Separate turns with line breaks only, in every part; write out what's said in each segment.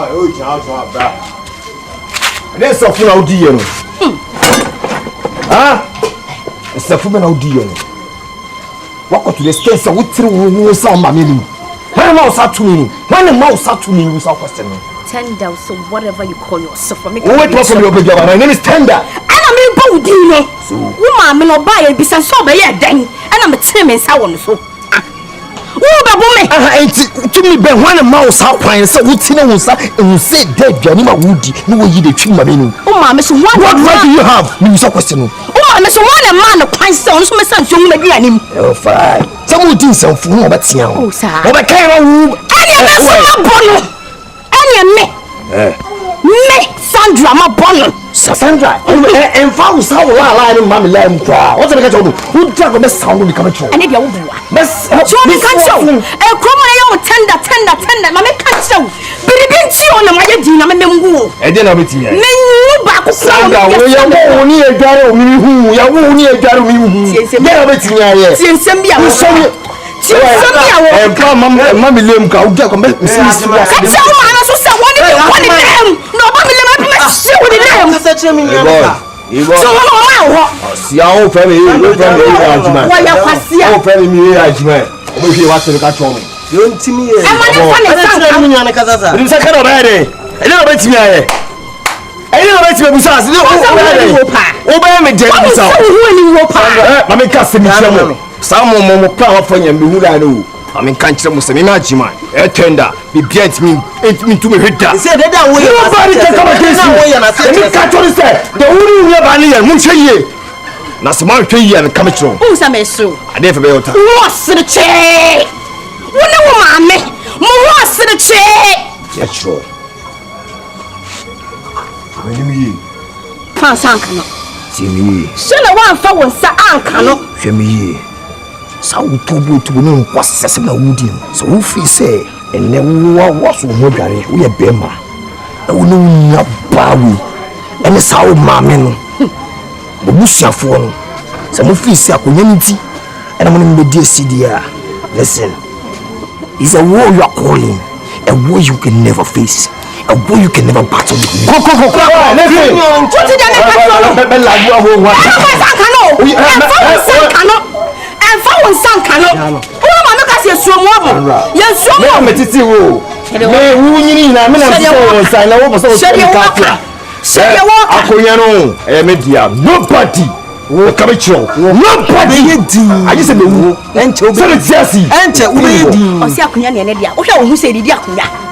oh, child, bra. There's a fool out here. Ah, it's a woman out here. Walk to the stairs and we threw some mammy. When a mouse out to me, when a mouse out to me without question.
Tender, so whatever you call yourself.
Wait, possibly, my name is Tender.
Dino. So, woman, no buy it, besides, so by a dang, and I'm a Tim and so on. So,
to me, Ben, when a mouse out crying, so we see no one and you say dead, Janima Woody, no way you the tree, Mammy. Oh, mamma, so what right do you have? You so question. Oh, I'm so one a man of pine stones, my son, young Magani. Oh, fine. Some would do some fool, but see, oh, sir. Oh, I can't move. Me, Sandra, my bonnet. Sandra, and found how I am, Mammy Lamb cry. What's the matter? Who drag the sound will become a troll? And if you want Miss Johnny can't show. A crumble tender, Mamma can't show. But it didn't see on the Mayadina, and then go. I didn't have it here. No back, Sandra, we are only a girl who you are only a girl who is a bit of it. Since Sambia was so. And come, Mammy Lamb, go get a message. See how family we watch the catch on me. You don't see me. I'm I can't tell you, imagine my tender, be beat me to me hit that. Said that way, nobody can come against you. And catch on the set. The only way I need, Munchie. Nasma Tree and come true. Who's a mess? I never be able to. What's the chair? What no mammy? What's the chair? Yes, sure. Pass Akan. See me. Send a one for one, Sir Akan. Show me. So to know what's Sesame Woody. So if we say, and never was Mogari, we are Bema. I will know not Bawi. And it's how Mammy. The Busha phone. Some of you say community. And I'm going to be dear CDR. Listen, it's a war you are calling, a war you can never face. A boy you can never battle with me. And found some canoe. Oh, my God, you're so mobile. You're so mobile. Nobody. Nobody. I just said,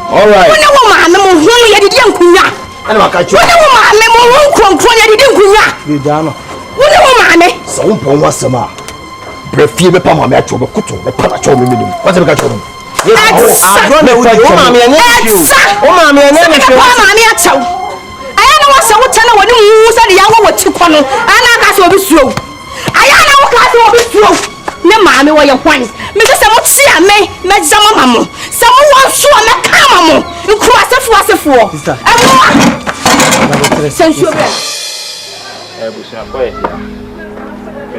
all right. Brefie be pa mama acho be kuto be pa acho me medim what be ka cho no I run away o mama ene o mama ene o mama acho aya na wasa wo tana woni wu se de yawo wati ko no ana ka so obi suo aya na wo ka so obi suo ne mama wo ye hwan me se mo tia me jama mamo se mo won so me ka mamo nkru asefo sensuo be busu akoye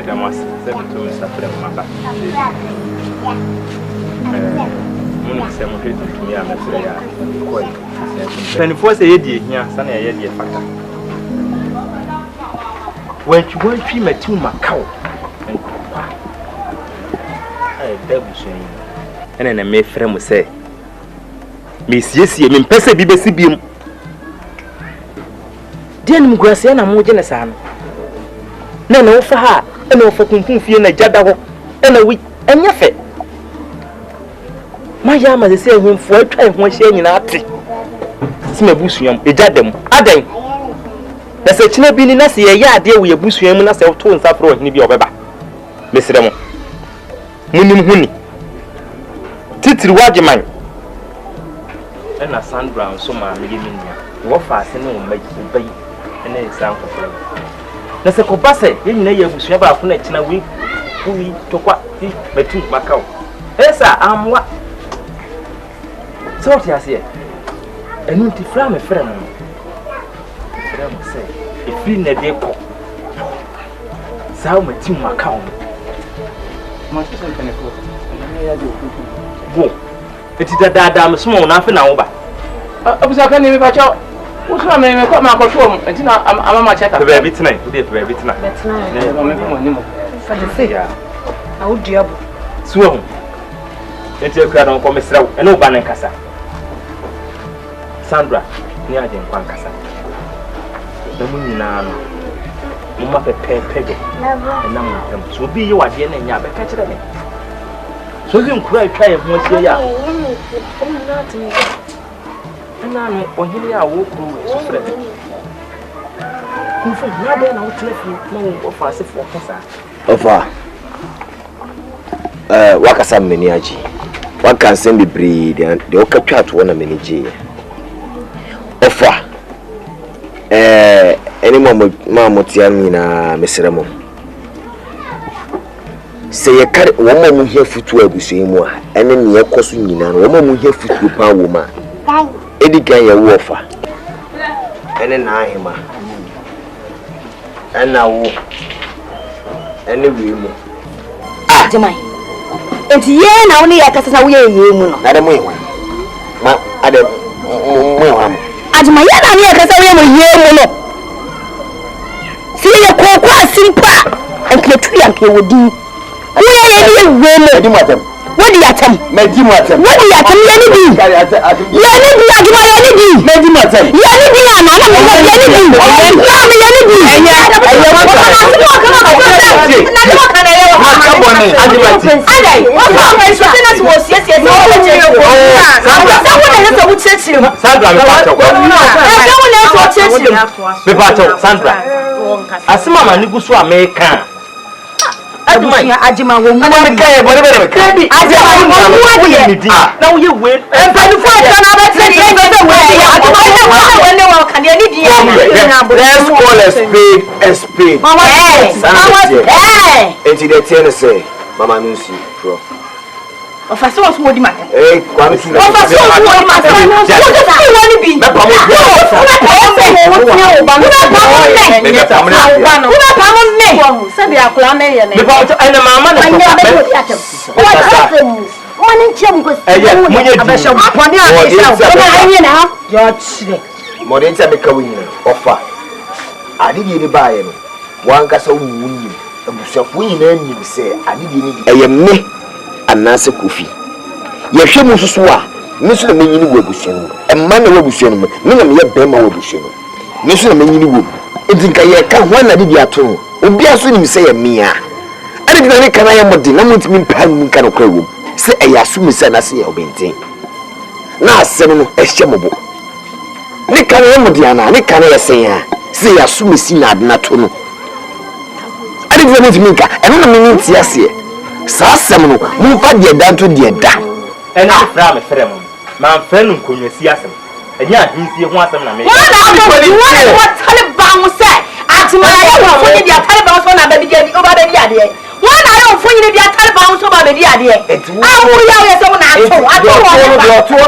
Damas, to suffer Maka. To me, I'm a 24 say, yeah, Sunny, a year factor. When you won't treat my 2 Macau and I devil shame. And then a May friend will say, Miss Yessie, I'm Pessa BBC beam. Dear Mugrassian, I'm more generous. No, for her. And no for Kumfin and Jadaho and a week and Yaffet. My yama is saying him for a time when sharing in our tree. Smabusium, a jadam, Adam. There's a china being in us a yard dear with a busium and us of 2 and Safro and Nibia Baba. Miss Remo Munim Huni Titri Wajaman and a sun brown, so my million. What fast and no make obey and then sound for Nasa kopase ye nyina ye busua ba afuna kina wi tokwa ti metu makao esa amwa so ti ase enu ti fra me fra no say e free na de ko sa metu makao ma ti so tene ko na ya de ku go eti dada me so na afi na wo ba
Abusa kan ni pacho. Uso me ko ma ko to ntina amama cheka.
Be be tena, we dey be tena.
Ne mo me mo ni mo.
Fa de se ya. Na wo duabo.
Suo. Enti ekura don ko mesraw. Ene oba ne nkasa. Sandra, ni aje nkwa nkasa. Na mu nyina no. Mo ma pepepe de. Na mo tam. So bi ye wade na nya be ka kire me. So bi nkura atwa ye ho asie ya. Na no ohiri a wo kru so frɛ. Kunfo na de na wo telefi na wo fa se fo kasa.
Ofa. Wakasa meni aji. Wakanse bebree de okatwa to na meni ji. Ofa. Eni ma motia nyina mesremo. Se ye kare wo ma mu hia futu abusuyi mu a ene ne yekoso nyina no wo ma mu hia futu pa wo ma. Edi kan ye wo ofa. Ene na ahima. Ena wo. Ene wi mu.
Jemai. Enti ye na woni ya kasa wo ye mu no.
Ade mu ye ma ade mu ha mu.
Ajima ye na ya kasa wo ye mu no. Si ye ko asimpa. Anke tu ya nke wodi. Wo ye mu.
Edi mu atem.
Wodi atem.
Meji mu atem.
Wodi atem ye ni bi. Ye ni bi ajima ye ni bi.
Meji mu atem.
Ye ni bi na na ye ni bi. Ye ni bi.
Sandra, asema manigusu American.
Ajima wo mu
Ajima
na wo ye we
let's call a spade. Enti de tiene say mama nusi pro.
Ofasi won so di mate.
Kwame tuna.
Ofasi won so di mate. Wo ni bi.
Me pa mo.
Sabi akula na ye ne.
Me pa ene mama na
Wani nchem ko.
Abesha
poni abesha. Ona anye na. Yo chire.
Mo de ntia be ka wini ofa. Ade die ni baaye no. Wan kasa wu nyim. Abusafo nyina nyim se ade die ni di. Eye me anase kofi. Ye hwe mu susu a, me so na menyini wo abusuan mu. Emma na wo abusuan mu. Me na me ye bema wo abusuan mu. Me so na menyini wo. Edinka ye ka ho na de di ato. Obi aso nim se ye mea. Ade di na ne kana ye modi na mutimi mpa mu nka no kwa wo. Se eya asumi se na se ye obenten. Na asem no ehye mobo. Ne kana ye modi ana, ne kana ye sen ya. Se ya asumi si na ade na to no. Ade di na mutimi nka, eno na me nti ase. Sa asem no mu fa de da to de da.
ene fra me frɛ mo man frɛ no konwasi asem enya ahinsie ho asem na me
What Taliban say? Atima ya wo fo ni dia Taliban so na ba bi dia oba ba dia de. Won na ya wo fo ni dia Taliban so ba ba dia de. Ah wo ya wo se wo na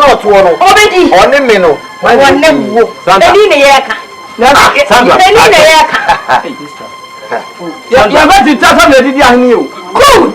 ato wo. Obedi.
Oni me no.
Wonne wo. Bedi ne ye ka. Bedi ne ye ka.
Ya ba ti ta fa me di ahini o.
Good.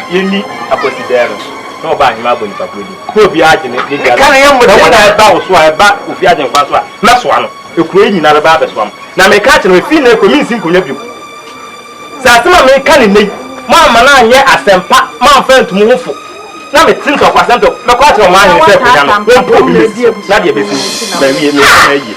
Yeni aposidero no ba hima boni papodi no bi age ne dia kan yam mo na ba wo so a ba ofi age nkwa so a meso ano ekuro nyina na ba beso am na me ka che no fi na ekomi nsin konya bi sa asema me ka ne nei ma ma na anye asempa ma mfa ntumu hofo na me tin so kwasem to me kwa che ma anye se konya no wo po bi na dia besi ba mi na yi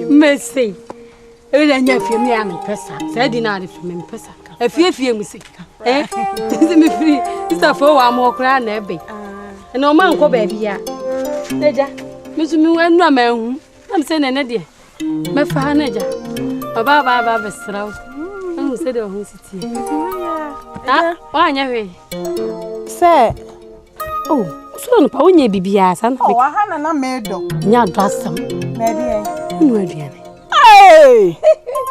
Mercy. Said in our film, Pessa. A few music. Eh? Isn't me free? Mr. For one more crown, Abbey. And no man go baby. Neja, Miss Muan, man. I'm saying an idea. My father, Baba Strauss. Who said, oh, city. Why, never say, oh. So, Pony Bibias, and oh, I had a maid dog. Now, trust them. Hey,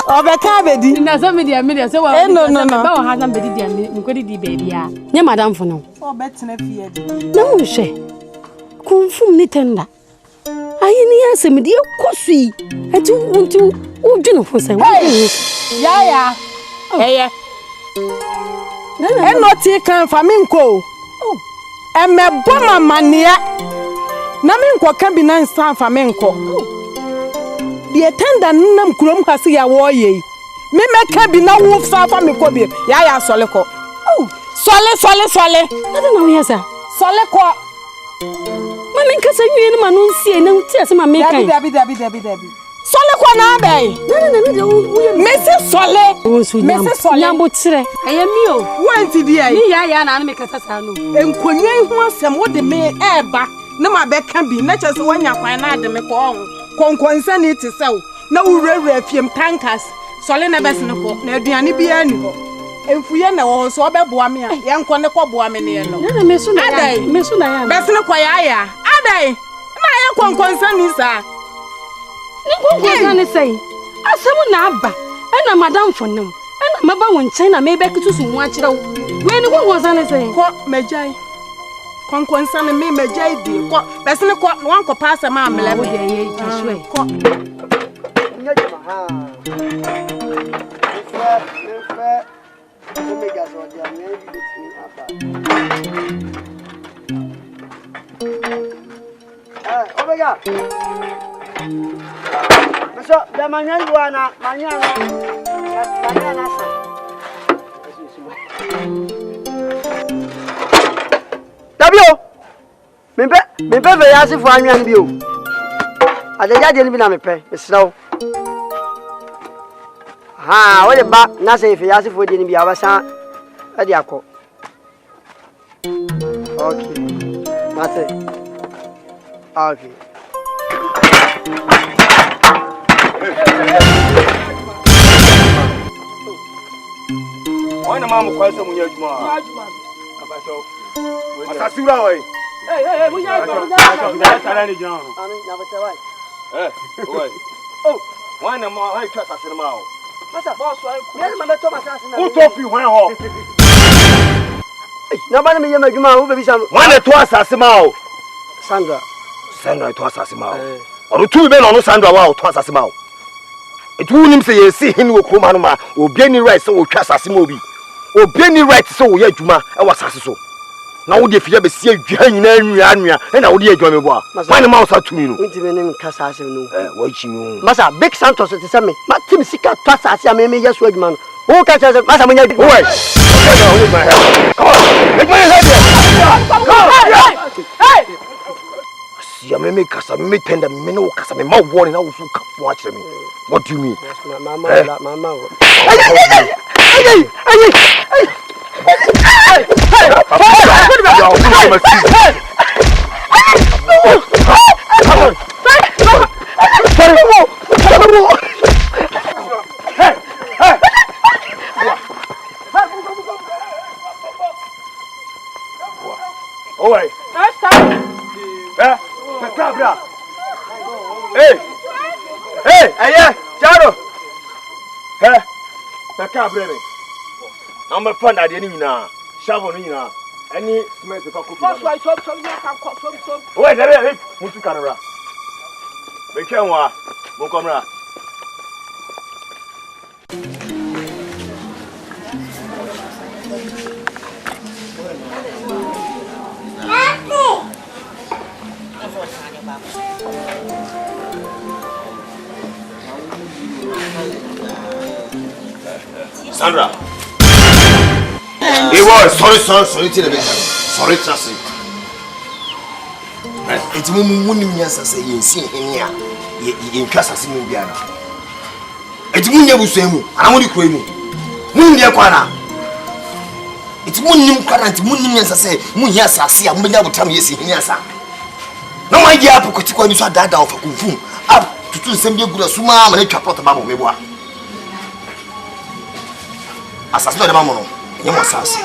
oh, the cabin. Now, somebody, I made us. So, no, I haven't been the baby. Yeah, Madame for no. Oh, better than fear. No, she. Come from the tender. I answer me, dear Cossy. I don't want to. Oh, Jennifer, say, yeah. Hey, and not taken from Minko. And my bomber mania. Naminko can be nice time for Menko. The attendant Nam Krum has a warrior. Me can be no wolf from Mikobi. Yaya Soleco. Oh, Sole. I don't know, yes, sir. Soleco. Maminka said you in Manusi and no tears, my maker. Debbie. Soleco Nabe. No, Mrs. Sole. Mrs. Sole. I am you. Why did Yaya and make a sassano? And Quenya wants some what the may air back. No, my back can be not just when you find out the Macon. Concern it to sell. No rare film tankers. Solena Bessinako, no Diani Bianco. And Fiona also about Boamia, young Quanaco Boaminian. No, Miss Sunday, Miss Sunday, Bessinako, Ade. My concern is that. Say, I saw Naba, and a madame for them, and a mother when China may back to some watch it out. When what was I saying? What, Majay? Concern and me, Majay, dear. What, that's not what one could pass a mamma. Omega. So, the Manana, Tabio, me pay as if I am you. I didn't even pay. It's slow. Ha, what about nothing if you ask if we didn't be our son at the Ako? Okay, that's it. Okay. Why na mamu kwa sema mwenye juma? Abasho. Asasura wewe. Hey, munya tara ni jana. Ami nabata wai. Wai. Oh, why na ma hai kwa sasira mao. Masa boss wai. Yele mama to masasina. Who told you when ho? Na bana menya juma wo bebi sam. Why na to asasira mao? Sandra to asasira mao. Oru tu be no Sandra wa to asasira mao. Etu nim say yesi hin wo kroma no ma obi ani right say wo twa asase ma obi obi ani right say wo ye adwuma e wo asase so na wo de fia be sie adwa nyina anua e na wo de adwuma me bo a man ma wo sa tumi no ntime nim kasa asem no wo chi no masa big santos te say me ma tim sika twa asase a me yeso adwuma no wo ka say masa mo nya di wo hey ya me kasa me tender me no kasa me ma warning na wo fu ka watch me. What do you mean? Yes, mama. Hey, Jaro. Hey, Cabrera. I'm a fun at any now. Shovel in now.
Any cement for cooking.
What's why some some.
Wait, there, Mutu Canara. Make him wa, Mokomra. Sandra. It was sorry, sorry, trust it. It's Munim Yasa, you see him here, in Casa Simiana. It's Munya Busemu, I want to quit me. Munya Quana. It's Munim Quana, Munim Yasa say, Munyasa, see, I'm going to tell me, yes, Yasa. No idea, Pocotiko, you saw that out of Kufu, up to send you good as Suma and a chapot about Meboa. As I saw the mamma, you must ask.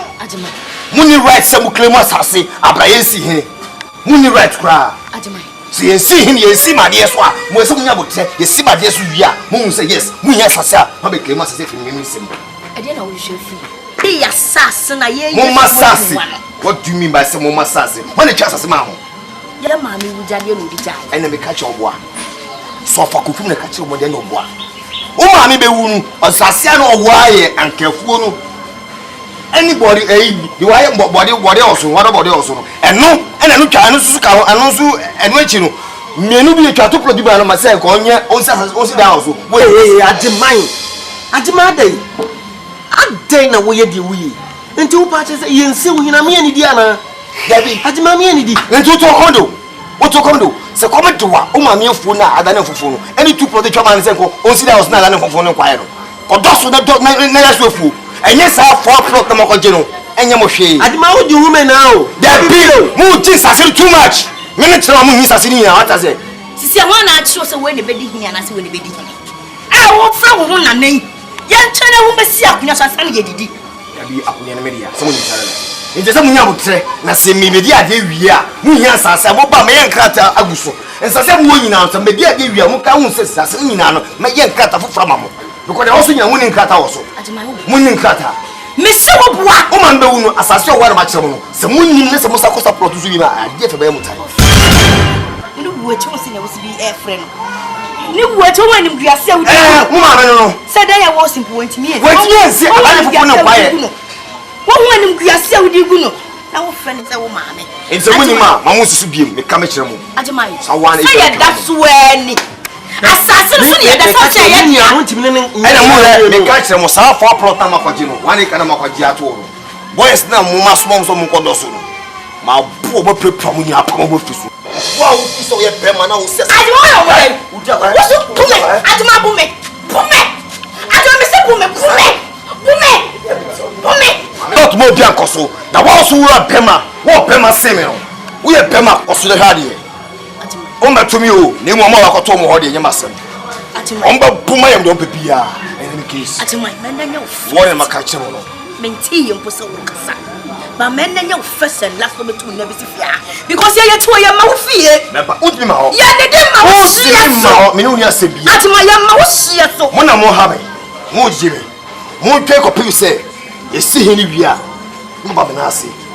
Muni right, some claim was assay, I see him. Muni right cry. See and see him, you see my dear Swa, where some about you see my dear Suya, Moon say yes, Munya Sasa, I became as if in me simple.
I didn't know we should feel. Be assassin, I hear
Mama Sassy. What do you mean by some Mama Sassy? When the chance as a mamma?
Your mammy would judge you with the
and then we catch your boy. So for cooking the catch your modern boy. Oh, mammy, be wound, or Sassiano, why, and careful. Anybody, you are body also, what about also? And no, and I look at Anusuka and also, and wait, you know, may be a to produce by myself on your own also. Wait, I demand. I demand day. I dare away the we. And 2 parties, you see, we know me any Diana. Debbie, I demand me any day. And to Hondo. What to come do? So comment to what? Oh, my mere phone, I don't know for phone. Any 2 produce your man and say, oh, see, I was not for phone inquiry. Or does not never fool. And yes, I have 4 o'clock the Mokojino, and Yamoshi. I demand you women now. That bill, move Jesus, I said too much. Minutes of Munis are sitting here, what I say.
See, I want to show us when the baby here and I see when the baby here. I won't throw one name. Young China will be sick, and I said, Yedi.
Be up in the media. Someone is telling. It is something I would say, and I say, maybe the idea we are. Muhias, I will buy my young cat Aguso. And so some winning out, and maybe I give you a Mukaun says, my young cat from Mamma. Because also you're winning cat also. Winning cutter. Miss What? Woman, no, as I saw one of my children. Some winning is a most accosta produce you are dear for Bemutai.
No, we're choosing us to be a friend. No, we're told him we are so.
Woman,
said I was important to me.
What yes, I want to buy it.
What when we are so do you know? Our friend is our mammy.
It's a winning man, I want to be a commission.
Ajamai,
I want it.
That's when. Assassin, that's what I want to be. And
I'm catch them was half 4 plot Makajino, 1 acre Makajiato. Boys now, must want some Mokodosu. My poor people, when you are coming with you. Wow, so you're Pemana who says, I don't know. What's up, Pume? At my Pume. Pume. I don't miss a Pume. Pume. Not more Biancoso. The walls who are Pema, what Pema Semino. We are Pema or Sudahadi. Omba to me, name one more like a Tom or the Yamasan. Omba Puma and don't be in any case. At my men and your one in my catcher. Maintain your person. My men and your first and last moment to never see fear. Because you're to your mouth fear. Never put me out. Yeah, they didn't know. Minunia said, at my young mouse, so one more habit. More Jimmy. More take of people say, you see him here. Nobody.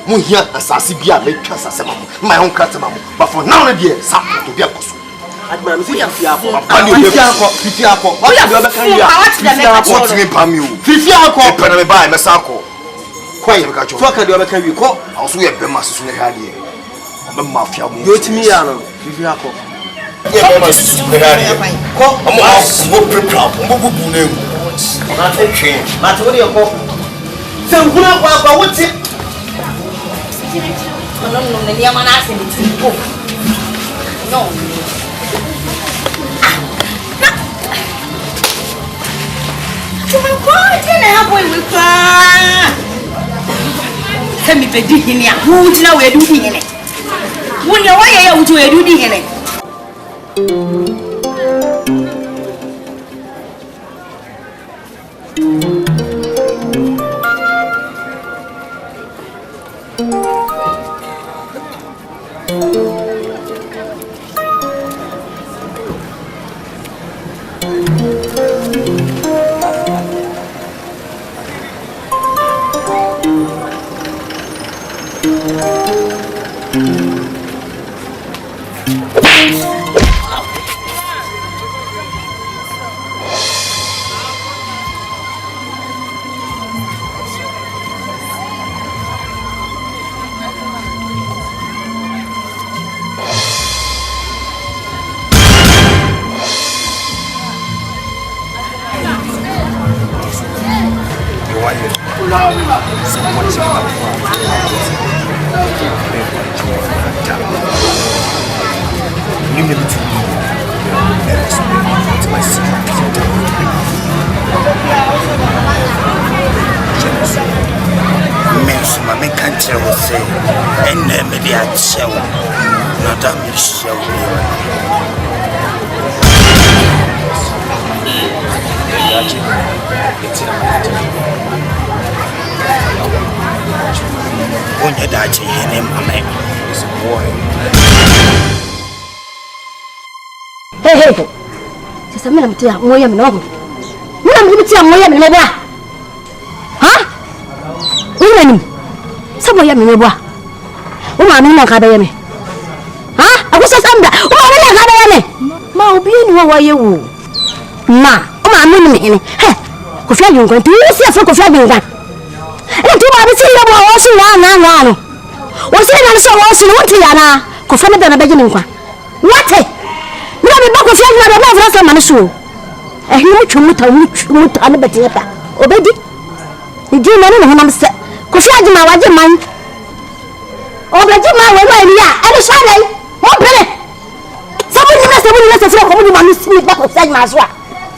Muhia asasi bia metwa sasema my own customer but for now na dey support to be akoso adman me fifi akọ what you be kan ya what me pam you fifi akọ pere me ba me sa akọ kwa ye ka cho so ka dey be kan wi ko also ye be ma susu ne ha dey o be mafia mu yo timi ya no fifi akọ ye be ma susu ne ha dey ko mo prepare mo bubu na egu na twe ma te wo dey ko se nkuna kwa wuti. No, the Yaman asked me to go. No. Tell me, Beddy, who know we're doing it? When you're away, we're doing it.
I can't tell what say, and maybe I'd show. Not that me show when you're dying, him, is a boy.
Hey, just a minute, William, no. William, you tell William, never. Huh? William, somewhere you never. Oh, I'm in a cabin. Huh? I was under. Oh, I'm in a cabin. Ma, be in where you. Ma, oh, I'm in. Hey, Kofi, you're going to see a folk of having that. And do I see you also now? Was it also also one Tiana? Kofi, than a beginning one. What? We have a book of young man of a man soon. A huge moot on the better. Obedi. Did you know who I'm set? Kofi, my wife, man. Obedi, my way, and a Sunday. What penny? Somebody must have been less of a woman who sleep back of Sagmas.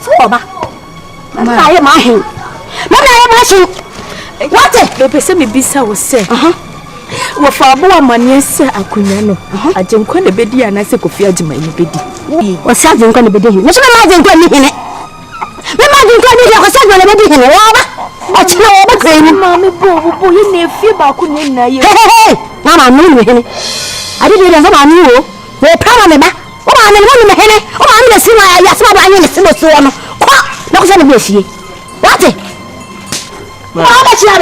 So, I am my hand. What? The person be so say. Wa fa bo amane se akonya no ajenkwa na bedi anase Kofi Agima ni bedi wo se ajenkwa na bedi me so ma ajenkwa ni hene me ma ajenkwa ni ko se ajenkwa na bedi hene wo ba o ti wo ba kai ni ma me bo ye na efie ba akonya na ye na ma no ni hene ade de so ma ni wo pa ma me ba o ma me no ni hene o ma me si ma ya so ba anye ni si no so no kwa na ko se na be fie what?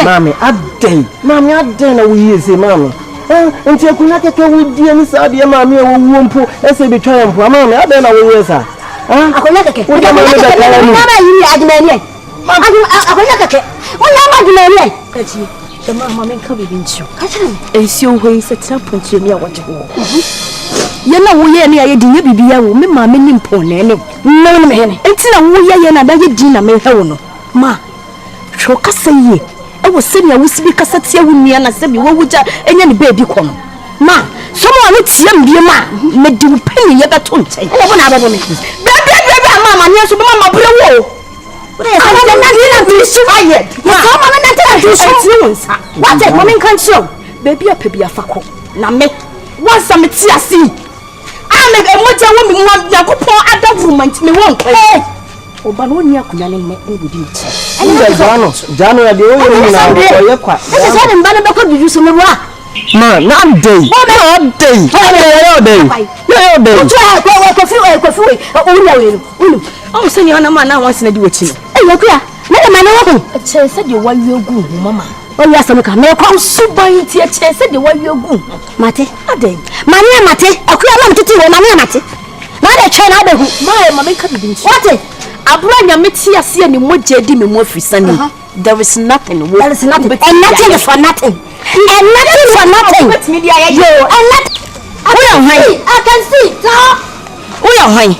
Mommy, Mommy, na we say, Mommy. Until you could not with dear Miss Adia, Mammy, or womp, as a betrayal for Mammy. I don't know where you are. I could not get what I'm going to do. The mamma come with you. And so when set up with you near what you want. You know, we are near a dinner, be a woman, Mammy, impone, no man. Until we are another dinner, may have Ma. Choka say I was saying I will speak as a tea with me and I said, what would any baby come? Ma, someone with young dear ma, made you penny yet at once. I won't have a woman. Baby, mamma, yes, mamma, blow. I want to survive. What a woman can show. Baby, a baby, a faco. Now, make once I'm a tea. I make a much a woman want to pour at that woman to me won't. Obanonia kunani me ngudi. Jano ya de o yo na o ye kwa. E se de mbana be ko dudu so me wa. Ma, na day. Na day. Yo day. O twa ko fi o nya we no. O se ni ona ma na wanse na di wachi no. E yo kwa. Na de ma na wo ko. Che se de wa wi ogu mama. O ya se me ka me ko suban ti e che se de wa wi ogu. Mate. Adai. Ma ni mate. Akua ma mtiti we ma ni mate. Na de che na de hu. Ma me ka bibi nchi. What? Abranya meti ase ani moje di me mo afrisani. There is nothing. There is nothing. And nothing for nothing. And nothing for nothing. Yo, and not. I can see. Who you high?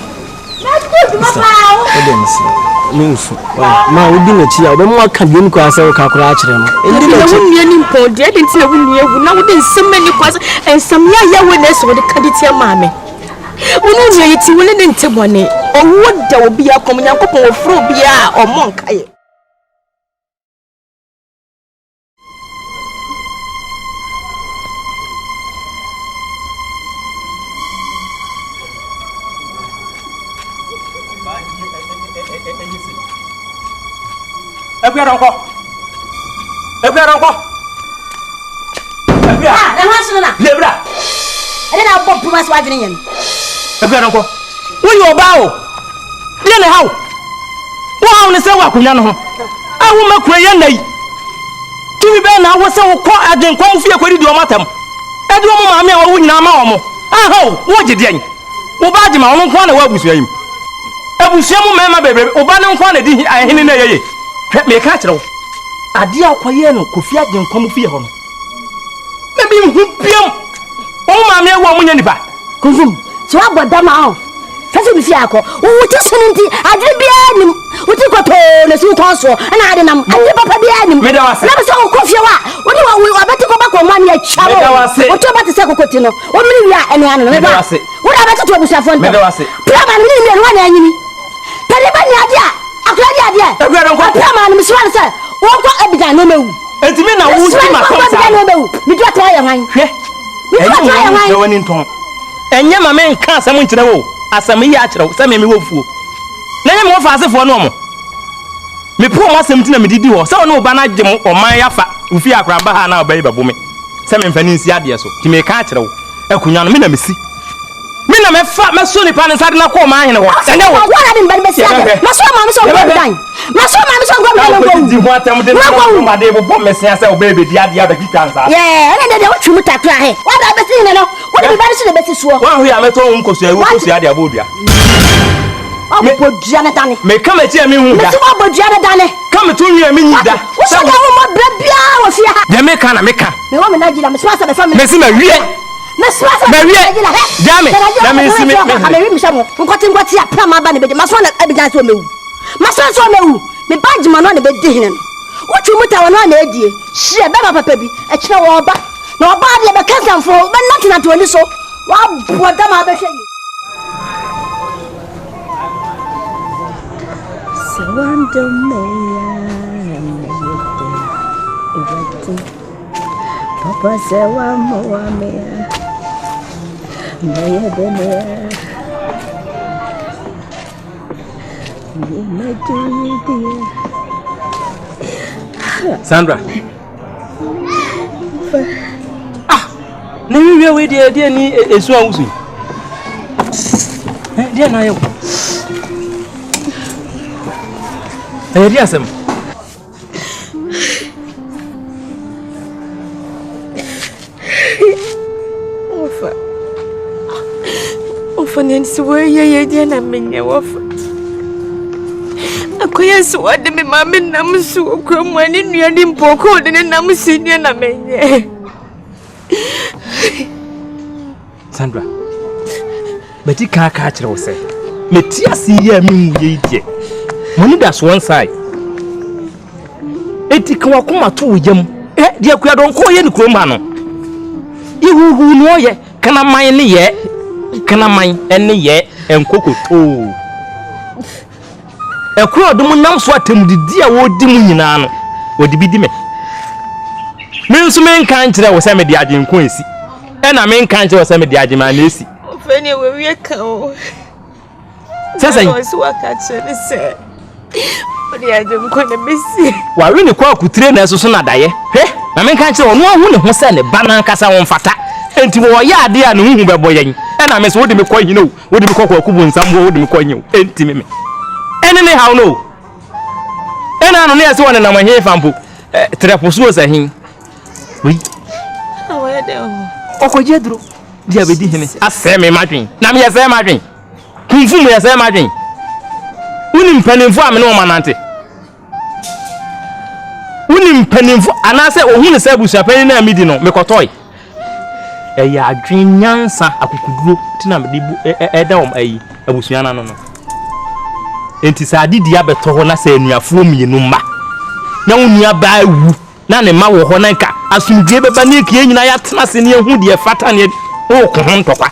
Ma, we didn't see. I don't want to be cross or calculation. And you wouldn't import it until we now within so many questions and some young witness with the Cadity Mammy. We know you to win into money, or what there will be a common couple of Frobia or Monk.
When you bow, then how? Wow, the same work, I will make a day. To be better, I was so caught at the conflict with your matam. I don't know, I wouldn't know. Ah, what did you? Obadi, my own corner was with him. I will see my baby, Obano quantity, I in a day. Let me catch it. A dear Quayano could fiat them come fear him. Maybe who pium. Oh, my mere woman in the back.
So I got them out.
fase bi fi akọ wo ti sunti adre bia nim wo ti koto na si ko so na ade nam adre papa bia nim na be so ko fie wa wo ni wa beti ko ba ko ma ne chawo wo to ba ti se kokoti no wo mini wi a ene anu me ba wo da ba to busa fon to plama ni ni no na anyini pere ba ni ade a akura di ade plama ni miswan se wo ko abidan no mewu
enti me na wo ti ma ko sa
mi do ta ya wan
hwe enyi wo ni nton enye ma me nka asem nkyere wo asem yi a kyerɛ wo se me wo fuo na nye me wo fa asefo no mo me po mo asem tina me didi ho se wo no ba na gye mo oman yafa ufi akra ba ha na obayi babo me se me mfani nsi ade so ti me ka kyerɛ wo akunya no me na mesi me na me fa me so ni pa ne sade na ko ma hene ho ene wo
wa na bi mba mesi ade ma so ma me so go dan ma so ma me so go dan go
di ho atam de no ma de bo me se ase obayi di ade aba kita nsa
ene de wo twu mutakra he wa da besi ne no wo de bi so de besi suo
wa hu ya me to nkosu ewu kosu ade abodua
me podua ne dane
me kama ti ame hu da
me so bodua ne dane
kama to nwi ame nyi da
wo so da wo mo bia wo fie ha
de me ka na me ka
me wo me na gila me so asa be fa
me si ma wie
me so asa
me wie jame na me si me
me shamo nkoti ngoti a pra ma ba ne be ma so na abijan so mewu ma so mewu me ba jima no na be di hene wo twu muta wo no na edie hie be ma papa bi e kire wo ba na oba de be kansamfo be natina to ni so wa boda ma be hwe yi
Papa say one more me
Sandra na mi we de ni esu awusu de na yo di asem
Ofa nensi ye dia na menye wofa akoya so wade me ma me nam so okram ani nuade mpoko de ne nam sinia na menye
Sandra beti ka kire wo se meti asiye mi ye die money that's one side eti kan wakoma to wojam dia kuya don ko ye ni kroma no ihuhu no ye kana man ne ye kana man ene ye enkokoto ekuro dum nam so atemdidi a wodi mu nyina no wodi bi di me nso men kan kire wo se me di agenko esi na men kan kire wo se me di agema na esi
ofeni we wie kan o
sesen
o so aka kire se odi agenko na besi
wa we ni kwa akutire na eso so na daye na men kan kire wo no ahu ne ho se ne bana kasa won fata enti wo ya ade a ne hu bebo yen na me so wodi me kwa hina o wodi me kwa kubu nsam wodi me kwa nyi o enti me ene ne how no ena no ne ase wona na mahe fampo treposo sa hin wi
awe de o
okoje duro dia be di hene ase me madwen na me yese madwen kunfu me yese madwen uni mpanimfo a me no manante uni mpanimfo anase ohunu se busuapan na amidi no me kotoi eya adwen nyansa akukuduro tina me dibu eda om ayi abusuana no no enti sa adidi abeto ho na sa anuafo mienu ma na onua ba awu na ne ma wo ho na nka asumdie beba na ekie nyina ya tena se ne ehu de fata ne o ko ho ntokwa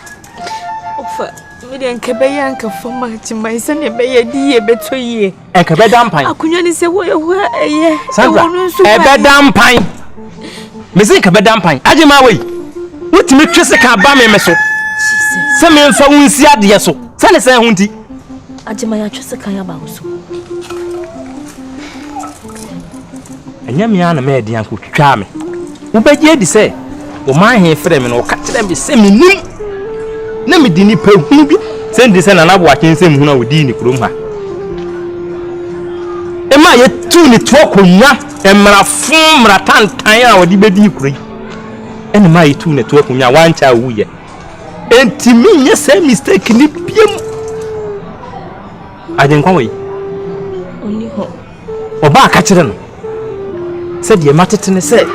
ofa me de nka be ya nka foma timai se ne be ya di ye beto ye
enka be dampan
akunya ni se wo ye ho eye
Sandra e be dampan me se nka be dampan age ma wei wotimi twese ka ba me so se me mfa wunsi ade so se ne se hu nti
ajima ya twese kan ya ba so
anya mi ana me de anko twwa me wo beje di se o man he frɛ me no ka kyerɛ me se me nim na me di ni pa hu bi se ndi se na na bo akensem hu na wo di ni krom ha e ma ye tu ni to konwa emra fun mra tantan a wo di bedi kuro ene ma ye tu ni to konwa wancha wu ye enti mi nye se mistake ni biem ajenkwa we
oni ho
oba ka kyerɛ no se de matete ne se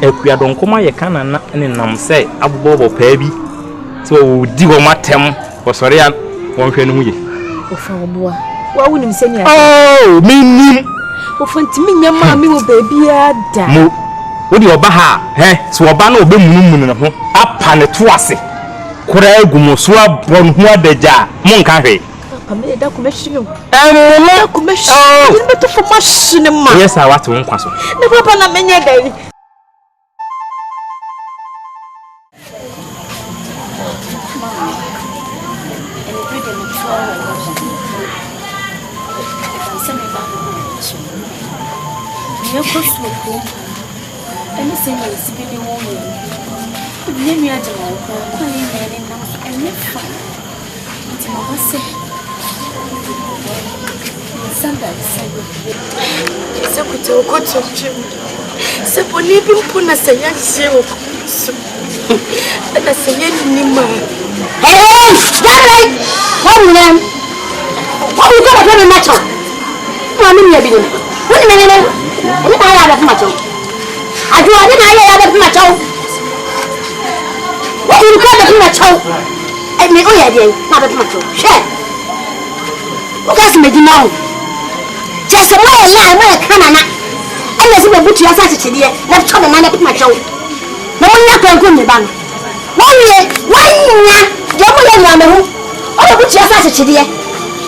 ekua donkoma ye kana na ne nam se abobo paa bi so di wo matem wo sori Won hwe no hu ye.
Ofa oboa. Wa wonim senya.
Oh, minim.
Ofa ntimi nyama mi wo baby ada.
Mo. Wo di oba ha, so oba na obe munum ne ho. Apa ne to ase. Kura egumo so abon ho adaja. Mo nka hwe.
Papa me da ko mehinu.
Mo
ko mehinu. Ni beto fo machine ma.
Yes, I want won kwaso.
Ne papa na menye dai.
Eu posso louco. Eu não sei mais se ele é homem. Eu me adoro. Quando ele não é minha fã. Então você. Sanda, se eu cuidar o coto de se bonito por na senha seu. Na senha nima.
Hey, darling. Come on. What you gonna do with macho? Mami me bi. What you mean? What I have macho? I do I have macho. What you got the macho? I me oh yeah, not the macho. Share. What else me do now? Just a way I come na. I was in the butcher as I said here. Let's come and manage macho. No one can go me ban. One year, you oh, but you are such a dear.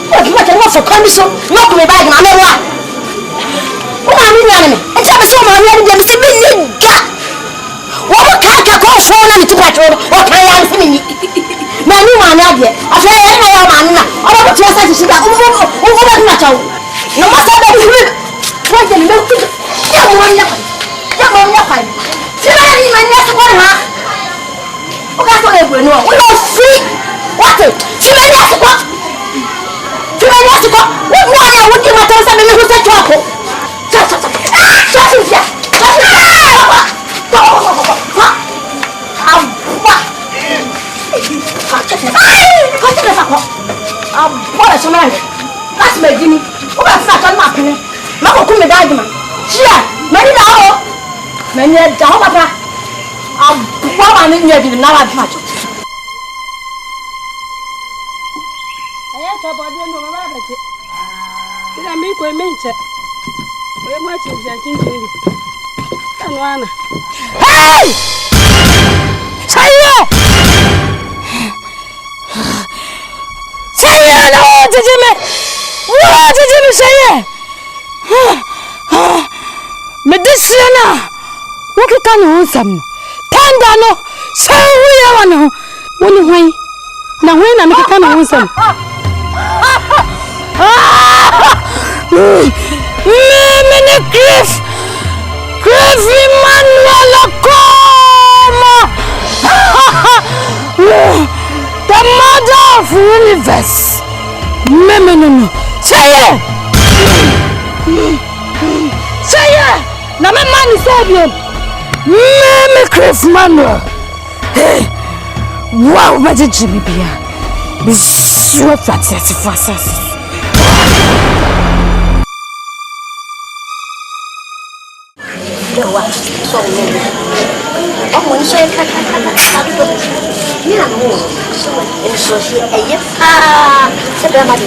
What you want for commission? Not me back, my man. Oh, I'm in and tell me so much. I'm saying, what can't I go for them to patrol or play on me? My new one, I get. I say, I am man. Oh, but you are such a dear. Oh, much out. No matter that you will. What the milk? Young one, young one. See, my next one, huh? That's what we know. We don't free. What? She may not go. She may not go. What more are you looking at? Something who's a trouble. Just here. What a man. That's my Jimmy. Who has such a market? Mako come and die, man. Here, many now. Many a down. What I need to know as much.
I make a mention. We're watching Jantin. Hey! Say it! Say it! What did you make? What did you say? Medicina! What can you some? Tandano! So we are one way. Now, when I'm becoming some. Mini Griff Emmanuel Akoma, the mother of universe. Memeno, say it. Say it. Now my man is saying, Mimi Griff Emmanuel. Hey, wow, what did Jimmy be? This is what that's fast.
So many. Oh, when you say, you know, and so she, said, I'm not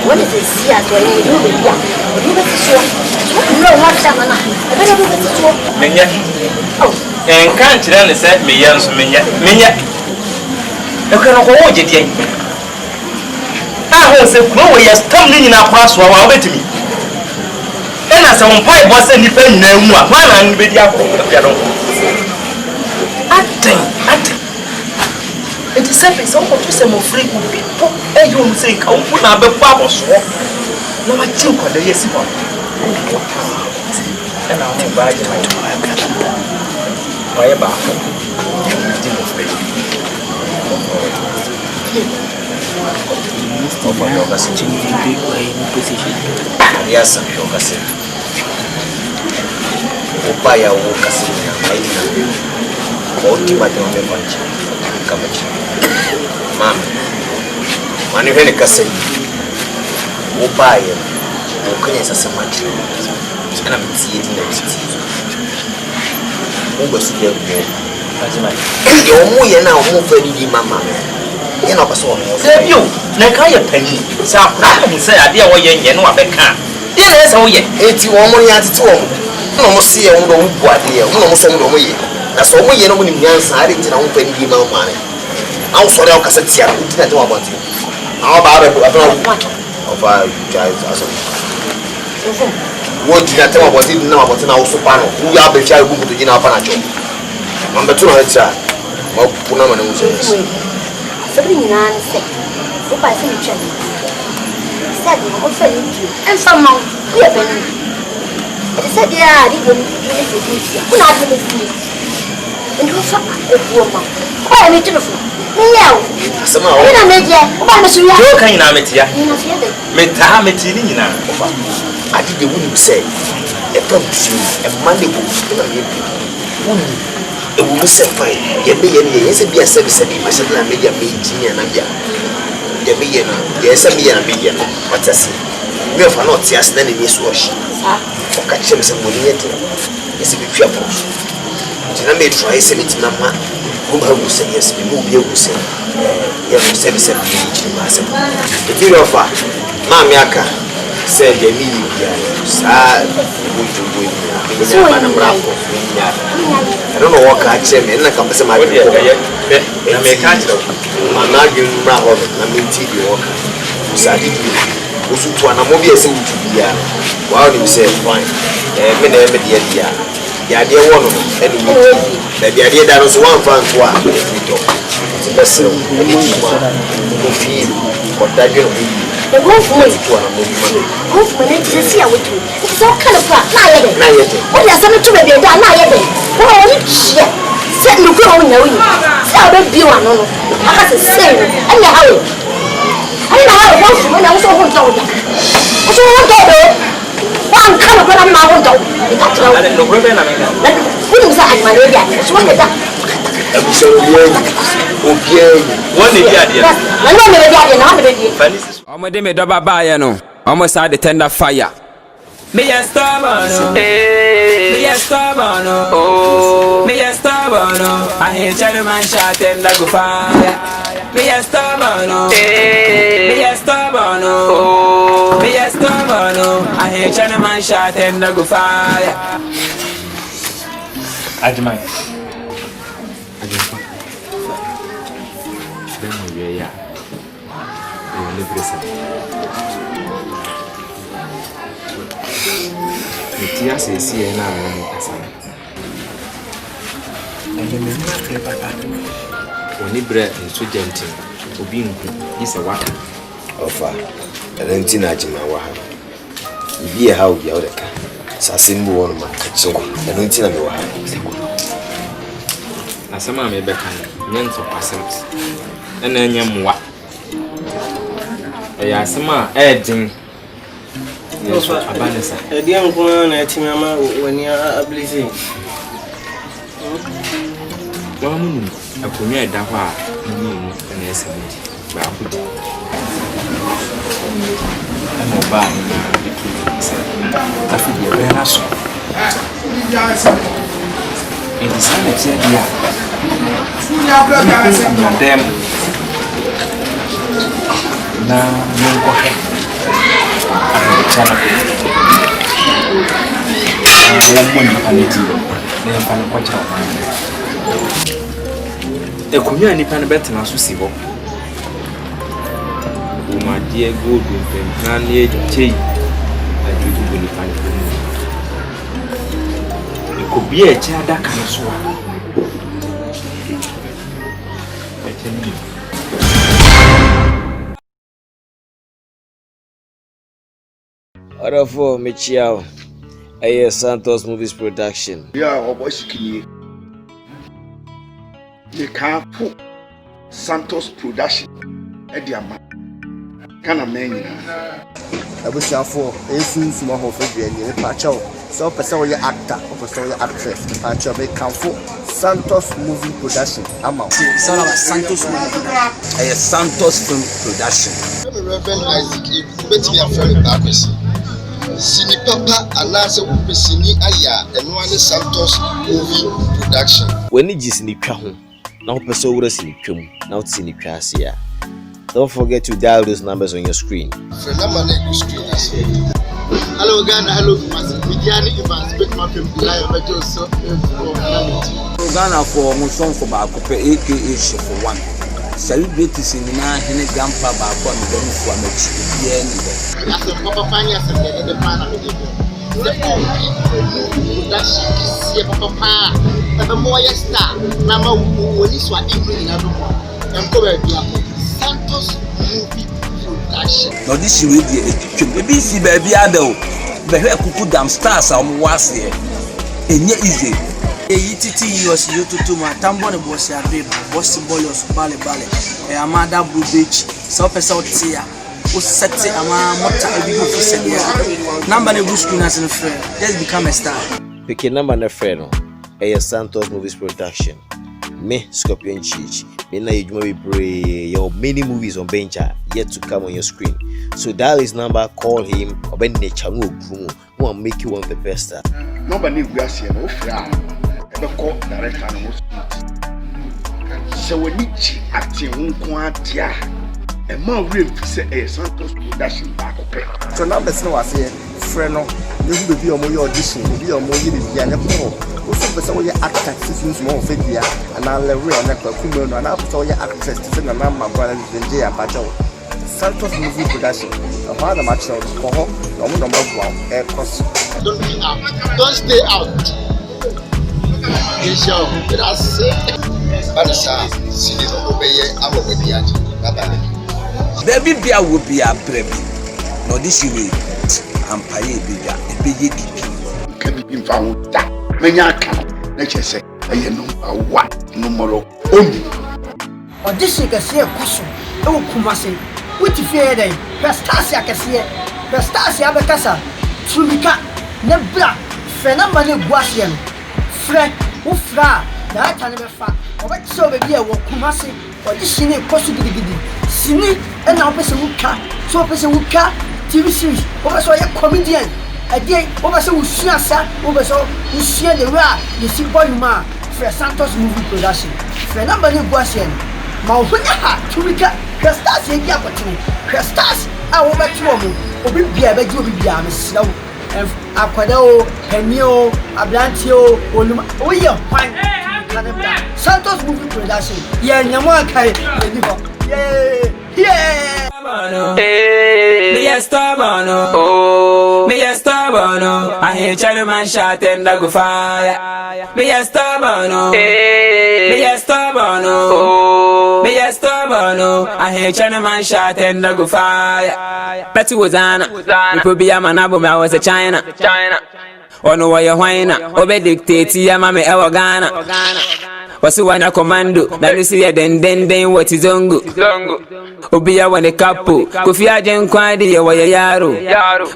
what is it? See, as well, you do it. You bet it's sure. No, what's that? I better do it.
Minya. And can't you understand me, young Minya? You can hold it. I was a crow, you're stumbling in a cross while I wait to me. And as a pipe was any pen, no one and with your piano. I think. It is safe, it's all to some free people. And you will say, come put up a bubble swap. No, I think on the yes one. And I'll invite my by a bar. Yes, I'm sure.
Opa ya wo kasi na aina. Oti ba de banchi. Kamachi. Mama. Mani hene kasi. Opa ya. Okanya sasa machi. Ana mtie di na mtie. Mo su de mo. Ajima. Yo mo ye na mo fa di mama. Ye na paso mo.
Sebio, na ka ye pani. Sa akura mo se ade a wo ye nye no abeka. Ye na se wo ye.
Eti wo mo ya tete wo. No mo se ye wo do bu ade ye. No mo so mo ye. Na so mo ye no mo ni nyansa ade ntina wo fa di mama ne. Aw so re o kasa tia ntina te wa bonti. Aw ba ba ba. Ofa guys aso. What did I tell about it now about now so pano? Who ya be try go to Gina Panacho? Mamba tu na cha. Ma kuna mana uso.
Sabi na say. O pa se nche. Said mo fa nche. En fa ma ku ya be ni. Said ya di go ni se ti. Kuna ade me fi. En ho fa e ku ma. Ko ya me ti no fu. Ni ya o.
Asama o.
Ni na me je. O ba me su ya.
Jo kan ina metia.
Ni na se de.
Meta meti ni nyina.
Ofa. Adi de wuni say. E pa busu. E mande go. Na ye bi. Wuni. E wuni se fai. Ye be ye ni ye se bi ase bi se bi ma se na media me engineer na bia. Ye be ye na. Ye se bi ye na bi ye no. Watasi. Me fa no ti ase na ni so oshi.
Sa.
O ka che me se mo ni ye te. Ye se bi twa po. Ti na me try se me ti mama. Kuma hu se yes me mu bi hu se. Ye mo se bi se bi chi ma se. E ti ro fa. Ma mi aka. Said the me sad we na mrafo I don't know what ka che me na ka pese ma
Odi ya na me ka che
ma na gi mrafo na me ti di work sad di osu to na mo bi ese mutu bia wa ni say fine me na me dia dia ya dia wo no e ni na dia dia da no so one fan to a ni to ti bese e ni ti ma ko fi ko da gi no
The wolf way. Wolf man is see a witch. It's all kind of crap. Not yet. What is something to be done? Not yet. Oh, shit. Set no go on your way. So I'll be one. No, I have to say, and the how. I don't know how it was when I was over told. What's all that? One kind of what I'm not on. You got to know. I don't know where I'm at. Who was I? My lady. It's one of that.
Okay.
One idea.
I know the idea. Now the idea.
Omo de me do baba ye no. Omo sa the tender fire. Me ya stubborn. Me ya stubborn. Oh. Me ya stubborn. I hear Charlie man shot and go fire. Me ya stubborn. Me ya stubborn. Oh. Me ya stubborn. I hear Charlie man shot and go fire.
Ajimai. Yeah.
Tia se na mo kasa. Ene me na kre papa. Oni bre nso gentle. Obi nku yi se waka.
Ofa. Enti na ajima wa ha. Ibi e ha obi a odeka. Sase mu wonu ma ka chewo. Enti na me wa ha.
Asema me be kan. Nyento percent. Ena enya mwa. Ya asema edin. Ofa abanesa.
Edi anko na etimi ama wani ability.
Wa mu akonya eda ho a ni mu na esem ba ko. Ana ba na bitu. Afi de be na so. It is an idea. Dem na mungo he chana woman paneti na pan ko cha e kunya ni pan bet na so si ho o ma die go do pen na ne chei ajuju ni pan e ko bi e cha da kan so a
Order for Michiao. A Santos Movies production.
Yeah, Obo Shikini. The Campo Santos production. Ediama. Kana menina.
abusuafo esunsun ho fo bia ni pa chawo so person we actor or person we actress pa chawo be kanfo Santos Movie Production ama
it's all about Santos movie Santos Film Production
Reverend Isaac bet me afraid back Sini papa anase upesini aya eno ane Santos Movie Production
when you sini twa ho na opese wura sini twam na o sini twa ase ya. Don't forget to dial those numbers on your screen.
Hello Ghana, hello Midiani Evans, bet my people so
Ghana for Muson for Bakope aka for one. Celebrities in Hene Gampa Bako and the for Mexico.
As a Papa Panya and the pan of the Papa, the more star, Nama when this one in another one. Santos Movie Production.
No, this is really a BBC baby Adel. The hair cuckoo damn stars are was here. And yet easy. AETT was you to my tambon was a baby, Boston Bolos, Bale, a Amada Blue Beach, South South Tia, who set a man, Mota, a big officer. Number of screeners and friend. Let's become a star.
Pick a number and a friend. A Santos Movies Production. Me, Scorpion Cheech. Your many movies on Bencha yet to come on your screen. So dial his number, call him, or Ben Nechango Grumo, who will make you one of the best.
Nobody will see no frown. Ever call director and so when each acting Unquantia, a more real to say a Santos Production back up.
So now that's no I say friend no you will be on your audition, be on more you also person we actor since more figure and I'll read and Kumawood and also your actress to sing a number brother than Jay Abajo. Santos Movie Production. A father match out for home, number 1 air cross.
Don't be out, don't stay out. Show, that's it. Banasa, see it obey our wedding. Bye bye.
Baby beer will be a baby. No, this way. I'm paying bigger, a big
can be found that. Menyaka, let's say, I know what no more only.
Or this is a sea question. Oh, Kumasi, which fear day, Pastasia Cassia, Pastasia Bacassa, Trumika, Nebla, Phenomenal Guasian, Fred, Ufra, that I never found. Or what so be a Kumasi, or this is a possibility. Sini, and now person who car, so a person who car, TV series, or so a comedian. A day over so we see us over so we share the rare the simple man for Santos Movie Production. For number of Guasian, Mauhunaha, Turika, Crestas, and Yapatini, Crestas, I will bet you will be a bed you will be slow. And Aquado, Henio, Ablantio, Oluma, oh, yeah, fine. Santos Movie Production, yeah, Yamaka, yeah.
Me a stubborn, oh, me a stubborn, oh. I hear Chinaman shot and I go fire. Me a stubborn, oh, me a stubborn, oh, me a stubborn, oh. I hear Chinaman shot and I go fire. Betty was Anna, we could be a man, I was a China. Oh no, why you whine? Obey dictate, ya mamma, our Ghana. What's the one commando? That you see a den what is zongo. Obia one a couple. Kofia Jen Quadi, or Yaro.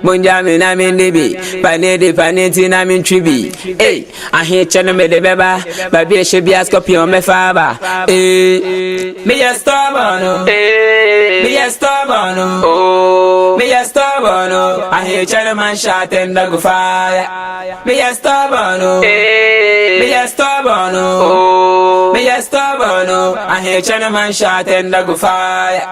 Munjami Namin Debi. Panedi Paneti Namin Tribi. Hey, I hear Channel made the beba. Baby should be a scorpion, me father. Me a stubborn. Me a stubborn. Oh, me a stubborn. I hear Channel man shot and I go fire. Me a stubborn. Me a stubborn. Oh. Me a stubborn, I hear Chinaman shot and I go fire.